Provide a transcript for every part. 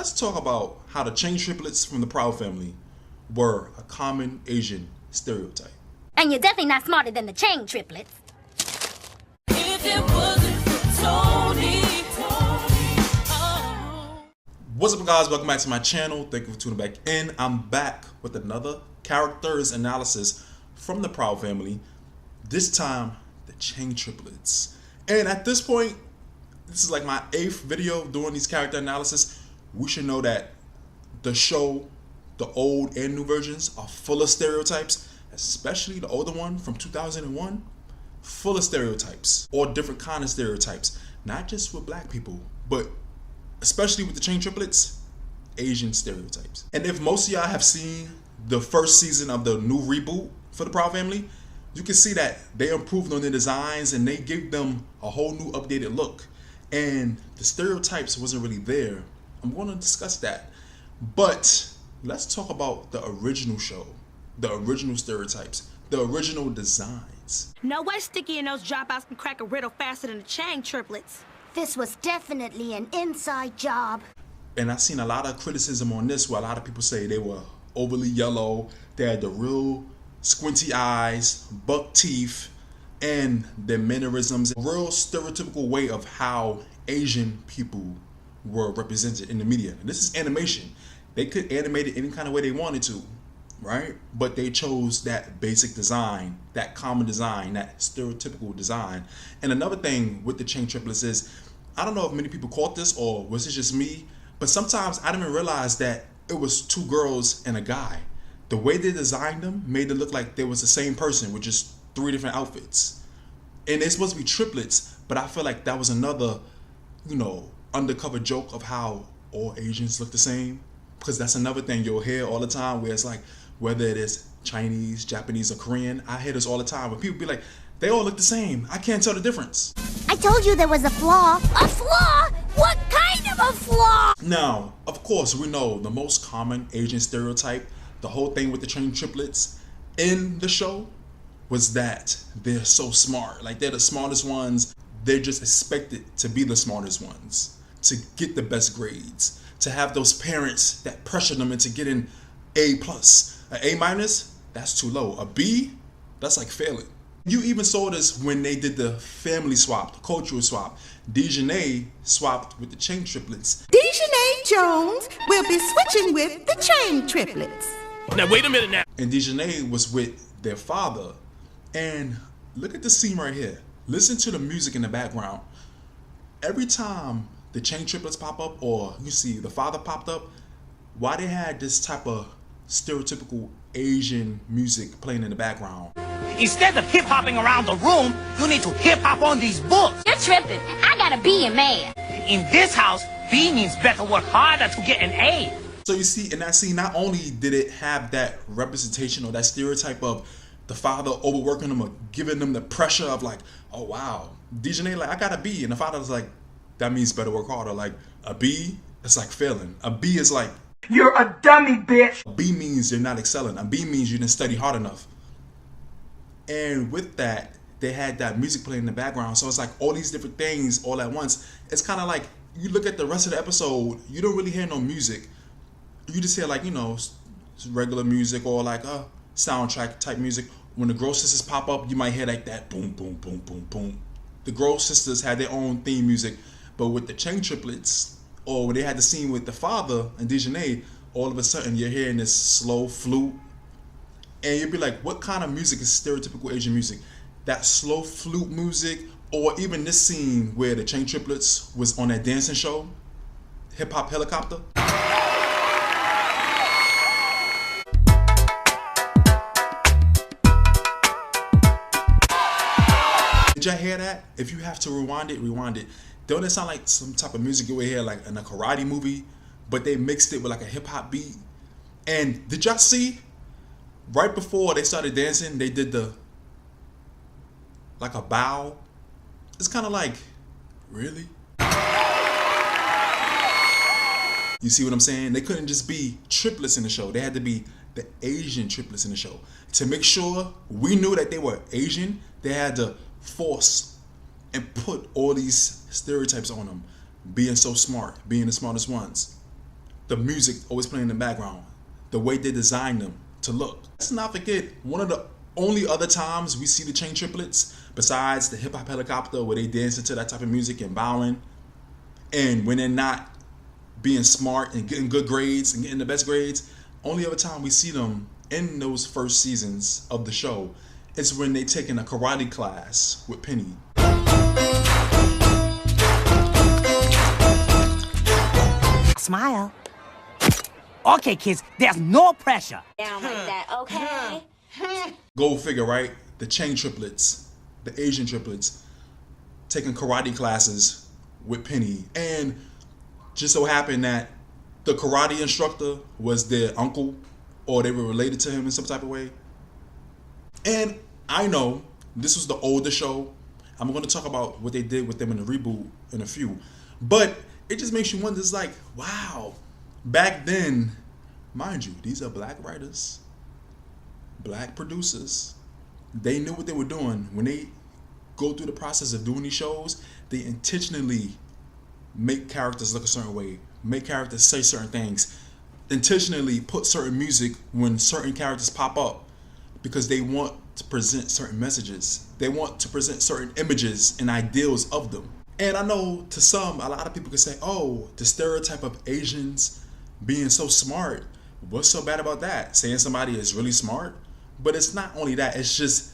let's talk about how the Chang triplets from the Proud family were a common Asian stereotype. And you're definitely not smarter than the Chang triplets. If it wasn't for Tony, oh. What's up, guys? Welcome back to my channel. Thank you for tuning back in. I'm back with another characters analysis from the Proud family. This time, the Chang triplets. And at this point, this is like my 8th video doing these character analysis. We should know that the show, the old and new versions, are full of stereotypes, especially the older one from 2001, full of stereotypes, or different kind of stereotypes, not just with black people, but especially with the Chang triplets, Asian stereotypes. And if most of y'all have seen the first season of the new reboot for the Proud family, you can see that they improved on their designs and they gave them a whole new updated look. And the stereotypes wasn't really there. I'm going to discuss that. But let's talk about the original show, the original stereotypes, the original designs. No way Sticky and those dropouts can crack a riddle faster than the Chang triplets. This was definitely an inside job. And I've seen a lot of criticism on this where a lot of people say they were overly yellow, they had the real squinty eyes, buck teeth, and their mannerisms, a real stereotypical way of how Asian people were represented in the media. And this is animation. They could animate it any kind of way they wanted to, right? But they chose that basic design, that common design, that stereotypical design. And another thing with the Chang triplets is, I don't know if many people caught this or was it just me, but sometimes I didn't even realize that it was 2 girls and a guy. The way they designed them made it look like they was the same person with just 3 different outfits. And they're supposed to be triplets, but I feel like that was another, undercover joke of how all Asians look the same. Because that's another thing you'll hear all the time where it's like, whether it is Chinese, Japanese, or Korean, I hear this all the time when people be like, they all look the same. I can't tell the difference. I told you there was a flaw. A flaw? What kind of a flaw? Now, of course, we know the most common Asian stereotype, the whole thing with the Chang triplets in the show, was that they're so smart. Like, they're the smartest ones. They're just expected to be the smartest ones, to get the best grades, to have those parents that pressure them into getting A+. An A-, that's too low. A B, that's like failing. You even saw this when they did the family swap, the cultural swap. Dejanay swapped with the Chang triplets. Dejanay Jones will be switching with the Chang triplets. Now wait a minute now. And Dejanay was with their father. And look at the scene right here. Listen to the music in the background. Every time the Chang triplets pop up, or you see the father popped up, why they had this type of stereotypical Asian music playing in the background. Instead of hip-hopping around the room, you need to hip-hop on these books. You're tripping. I gotta be a man. In this house, B means better work harder to get an A. So you see, in that scene, not only did it have that representation or that stereotype of the father overworking them or giving them the pressure of like, oh wow, Dejanay like, I got a B. And the father was like, that means better work harder. Like, a B, it's like failing. A B is like, You're a dummy, bitch. a B means you're not excelling. A B means you didn't study hard enough. And with that, they had that music playing in the background. So it's like all these different things all at once. It's kind of like, you look at the rest of the episode, you don't really hear no music. You just hear like, regular music or like a soundtrack type music. When the Gross Sisters pop up, you might hear like that boom, boom, boom, boom, boom. The Gross Sisters had their own theme music. But with the Chang triplets, or when they had the scene with the father and Dejanay, all of a sudden you're hearing this slow flute. And you'd be like, what kind of music is stereotypical Asian music? That slow flute music, or even this scene where the Chang triplets was on that dancing show, Hip Hop Helicopter. Did y'all hear that? If you have to rewind it, rewind it. Don't it sound like some type of music you would hear like in a karate movie, but they mixed it with like a hip hop beat? And did y'all see? Right before they started dancing, they did like a bow. It's kind of like, really? You see what I'm saying? They couldn't just be triplets in the show. They had to be the Asian triplets in the show. To make sure we knew that they were Asian, they had to force and put all these stereotypes on them. Being so smart, being the smartest ones. the music always playing in the background, the way they designed them to look. Let's not forget, one of the only other times we see the Chang triplets, besides the hip hop helicopter where they dance into that type of music and bowing, and when they're not being smart and getting good grades and getting the best grades, only other time we see them in those first seasons of the show is when they taking a karate class with Penny. Smile. Okay, kids, there's no pressure. Down like that, okay? Go figure, right? The Chang triplets, the Asian triplets, taking karate classes with Penny. And just so happened that the karate instructor was their uncle, or they were related to him in some type of way. And I know this was the older show. I'm going to talk about what they did with them in the reboot in a few. But it just makes you wonder, it's like, wow, back then, mind you, these are black writers, black producers. They knew what they were doing. When they go through the process of doing these shows, they intentionally make characters look a certain way, make characters say certain things, intentionally put certain music when certain characters pop up, because they want to present certain messages. They want to present certain images and ideals of them. And I know to some, a lot of people could say, oh, the stereotype of Asians being so smart, what's so bad about that? Saying somebody is really smart? But it's not only that, it's just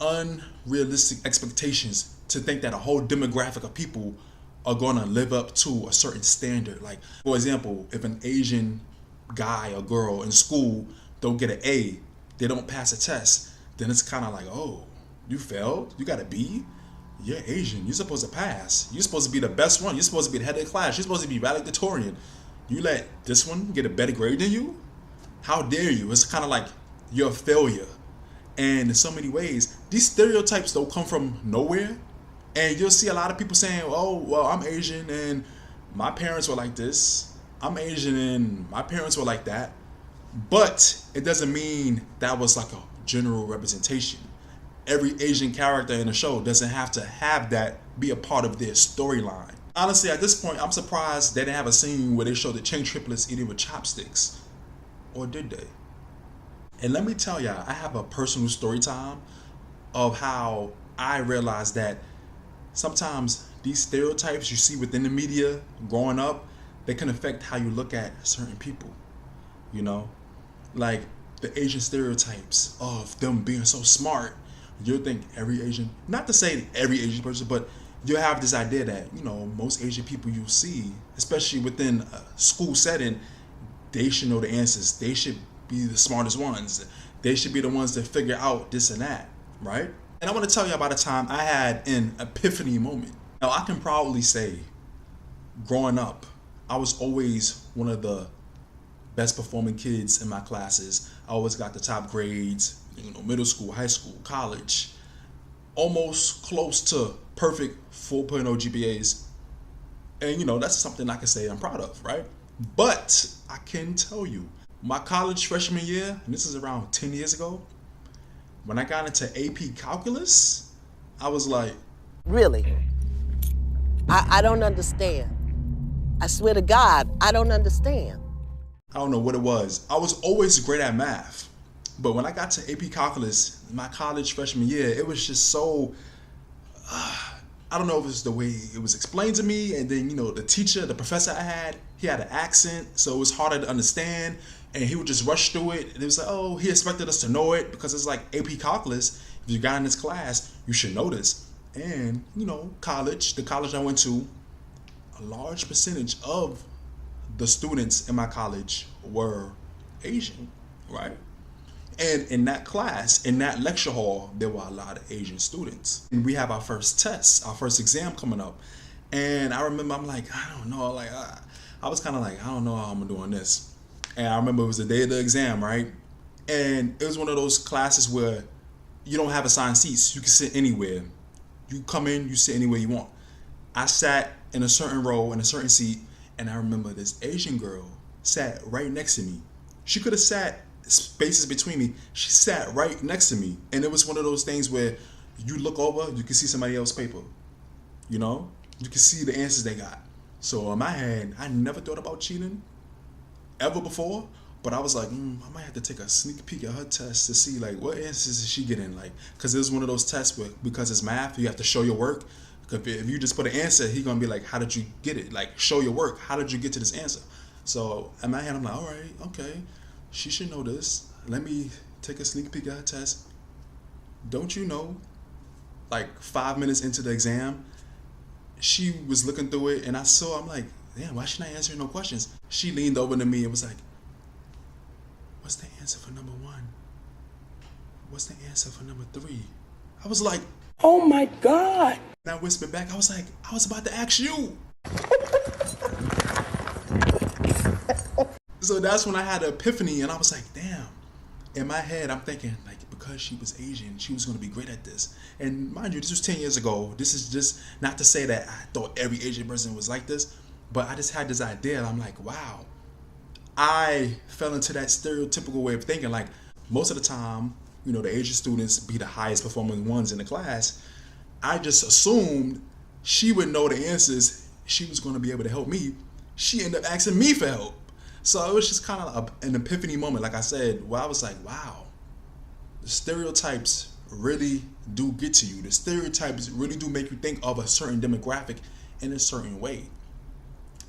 unrealistic expectations to think that a whole demographic of people are gonna live up to a certain standard. Like, for example, if an Asian guy or girl in school don't get an A, they don't pass a test, then it's kind of like, oh, you failed? You got a B? You're Asian. You're supposed to pass. You're supposed to be the best one. You're supposed to be the head of the class. You're supposed to be valedictorian. You let this one get a better grade than you? How dare you? It's kind of like you're a failure. And in so many ways, these stereotypes don't come from nowhere. And you'll see a lot of people saying, oh, well, I'm Asian and my parents were like this. I'm Asian and my parents were like that. But it doesn't mean that was like a general representation. Every Asian character in the show doesn't have to have that be a part of their storyline. Honestly, at this point, I'm surprised they didn't have a scene where they showed the Chang triplets eating with chopsticks. Or did they? And let me tell y'all, I have a personal story time of how I realized that sometimes these stereotypes you see within the media growing up, they can affect how you look at certain people. You know? Like the Asian stereotypes of them being so smart. You'll think every Asian, not to say every Asian person, but you'll have this idea that, you know, most Asian people you see, especially within a school setting, they should know the answers. They should be the smartest ones. They should be the ones that figure out this and that, right? And I want to tell you about a time I had an epiphany moment. Now, I can proudly say, growing up, I was always one of the best performing kids in my classes. I always got the top grades, you know, middle school, high school, college, almost close to perfect 4.0 GPAs. And, you know, that's something I can say I'm proud of, right? But I can tell you, my college freshman year, and this is around 10 years ago, when I got into AP Calculus, I was like, Really? I don't understand. I swear to God, I don't understand. I don't know what it was. I was always great at math. But when I got to AP Calculus, my college freshman year, it was just so, I don't know if it was the way it was explained to me. And then, you know, the teacher, the professor I had, he had an accent, so it was harder to understand. And he would just rush through it. And it was like, oh, he expected us to know it because it's like AP Calculus. If you got in this class, you should know this. And, you know, college, the college I went to, a large percentage of the students in my college were Asian, right? And in that class, in that lecture hall, there were a lot of Asian students. And we have our first test, our first exam coming up. And I remember, I'm like, I don't know, like, I was kind of like, I don't know how I'm doing this. And I remember it was the day of the exam, right? And it was one of those classes where you don't have assigned seats. You can sit anywhere. You come in, you sit anywhere you want. I sat in a certain row, in a certain seat, and I remember this Asian girl sat right next to me. She could have sat spaces between me. She sat right next to me. And it was one of those things where you look over, you can see somebody else's paper. You know? You can see the answers they got. So in my head, I never thought about cheating. ever before. But I was like, I might have to take a sneak peek at her test to see like what answers is she getting, like, because it was one of those tests where, because it's math, you have to show your work. If you just put an answer, he's gonna be like, how did you get it? Like, show your work. How did you get to this answer? So in my head, I'm like, all right, okay, she should know this. Let me take a sneak peek at her test. Don't you know, like 5 minutes into the exam, she was looking through it, and I'm like, damn, why she not answering no questions? She leaned over to me and was like, what's the answer for number 1? What's the answer for number 3? I was like, oh my God. And I whispered back, I was like, I was about to ask you. So that's when I had an epiphany, and I was like, damn. In my head, I'm thinking, like, because she was Asian, she was going to be great at this. And mind you, this was 10 years ago. This is just not to say that I thought every Asian person was like this, but I just had this idea, and I'm like, wow. I fell into that stereotypical way of thinking, like, most of the time, you know, the Asian students be the highest performing ones in the class. I just assumed she would know the answers. She was going to be able to help me. She ended up asking me for help. So it was just kind of an epiphany moment, like I said, where I was like, wow, the stereotypes really do get to you. The stereotypes really do make you think of a certain demographic in a certain way.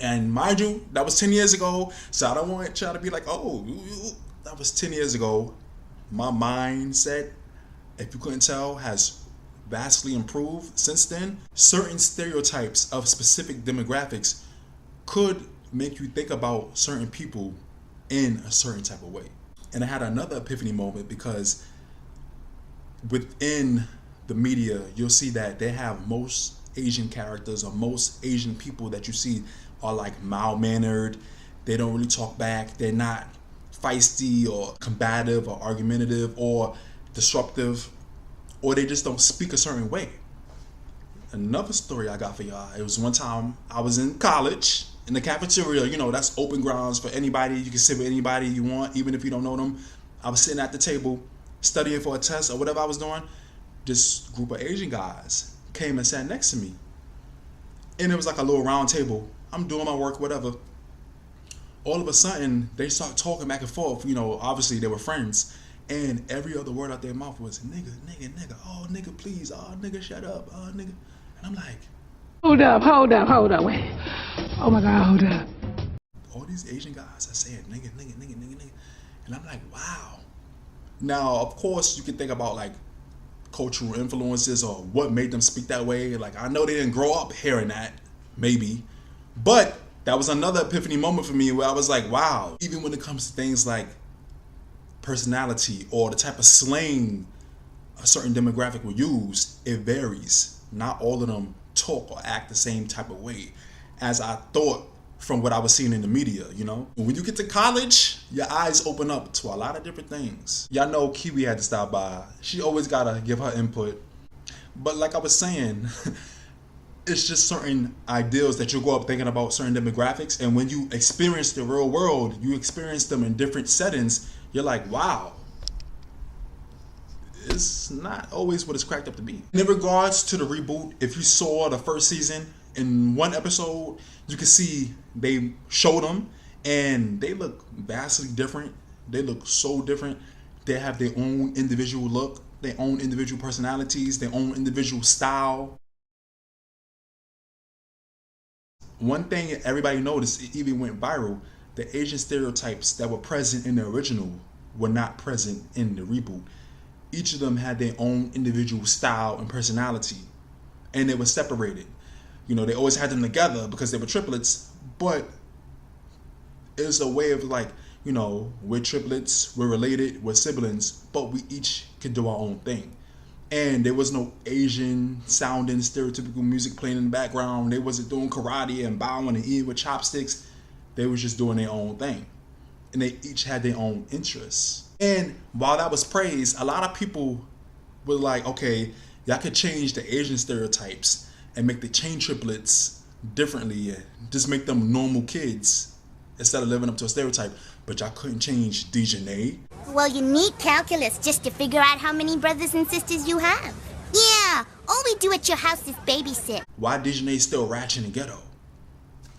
And mind you, that was 10 years ago, so I don't want y'all to be like, oh, that was 10 years ago. My mindset, if you couldn't tell, has vastly improved since then. Certain stereotypes of specific demographics could make you think about certain people in a certain type of way. And I had another epiphany moment because within the media, you'll see that they have most Asian characters, or most Asian people that you see are like mild-mannered. They don't really talk back. They're not feisty or combative or argumentative or disruptive, or they just don't speak a certain way. Another story I got for y'all, it was one time I was in college in the cafeteria. You know, that's open grounds for anybody. You can sit with anybody you want, even if you don't know them. I was sitting at the table studying for a test or whatever I was doing. This group of Asian guys came and sat next to me, and it was like a little round table. I'm doing my work, whatever. All of a sudden, they start talking back and forth. You know, obviously they were friends, and every other word out their mouth was nigga, nigga, nigga. Oh, nigga, please. Oh, nigga, shut up. Oh, nigga. And I'm like, Hold up, wait. Oh my God, hold up. all these Asian guys are saying nigga, nigga, nigga, nigga, nigga. And I'm like, wow. Now, of course, you can think about like cultural influences or what made them speak that way. Like, I know they didn't grow up hearing that, maybe. But that was another epiphany moment for me where I was like, wow. Even when it comes to things like personality or the type of slang a certain demographic will use, it varies. Not all of them talk or act the same type of way as I thought from what I was seeing in the media, you know? When you get to college, your eyes open up to a lot of different things. Y'all know Kiwi had to stop by. She always gotta give her input. But like I was saying, it's just certain ideals that you grow up thinking about certain demographics, and when you experience the real world, you experience them in different settings, you're like, wow, it's not always what it's cracked up to be. In regards to the reboot, if you saw the first season, in one episode, you can see they showed them, and they look vastly different. They look so different. They have their own individual look, their own individual personalities, their own individual style. One thing everybody noticed, it even went viral, the Asian stereotypes that were present in the original were not present in the reboot. Each of them had their own individual style and personality, and they were separated. You know, they always had them together because they were triplets, but it's a way of like, you know, we're triplets, we're related, we're siblings, but we each can do our own thing. And there was no Asian sounding stereotypical music playing in the background. They wasn't doing karate and bowing and eating with chopsticks. They was just doing their own thing. And they each had their own interests. And while that was praised, a lot of people were like, okay, y'all could change the Asian stereotypes and make the chain triplets differently and just make them normal kids instead of living up to a stereotype. But y'all couldn't change Dejanay. Well, you need calculus just to figure out how many brothers and sisters you have. Yeah, all we do at your house is babysit. Why Dejanay still ratchet and ghetto?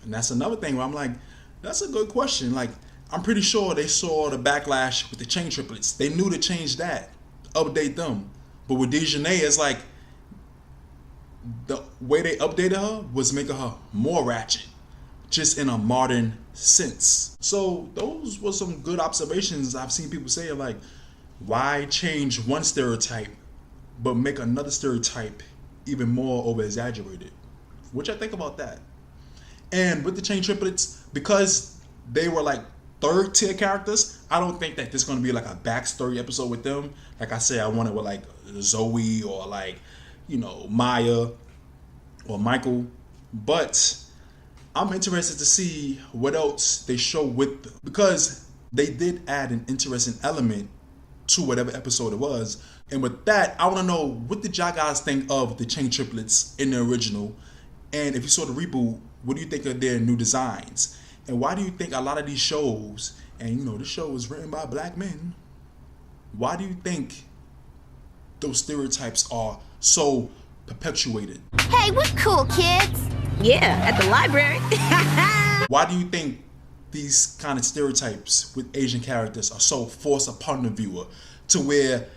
And that's another thing where I'm like, that's a good question. Like, I'm pretty sure they saw the backlash with the Chang triplets. They knew to change that, update them. But with Dejanay, it's like the way they updated her was making her more ratchet, just in a modern sense. So those were some good observations I've seen people say, like, why change one stereotype but make another stereotype even more over exaggerated? What y'all think about that? And with the Chang triplets, because they were like third tier characters, I don't think that there's gonna be like a backstory episode with them. Like I said, I want it with like Zoe or like, you know, Maya or Michael. But I'm interested to see what else they show with them, because they did add an interesting element to whatever episode it was. And with that, I want to know, what did y'all guys think of the Chang triplets in the original? And if you saw the reboot, what do you think of their new designs? And why do you think a lot of these shows, and you know, this show was written by black men, why do you think those stereotypes are so perpetuated? Hey, we're cool, kids. Yeah, at the library. Why do you think these kind of stereotypes with Asian characters are so forced upon the viewer, to where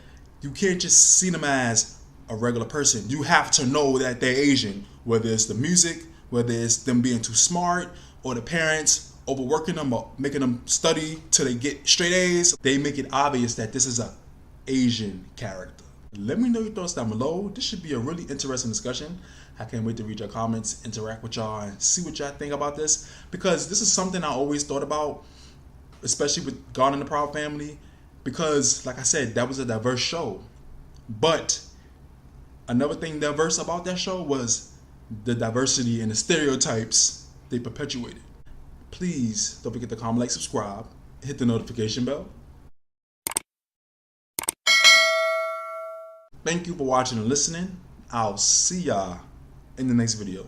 you can't just see them as a regular person? You have to know that they're Asian, whether it's the music, whether it's them being too smart, or the parents overworking them or making them study till they get straight A's. They make it obvious that this is a Asian character. Let me know your thoughts down below. This should be a really interesting discussion. I can't wait to read your comments, interact with y'all, and see what y'all think about this, because this is something I always thought about, especially with Garden and the Proud Family, because like I said, that was a diverse show. But another thing diverse about that show was the diversity and the stereotypes they perpetuated. Please don't forget to comment, like, subscribe, hit the notification bell. Thank you for watching and listening. I'll see y'all in the next video.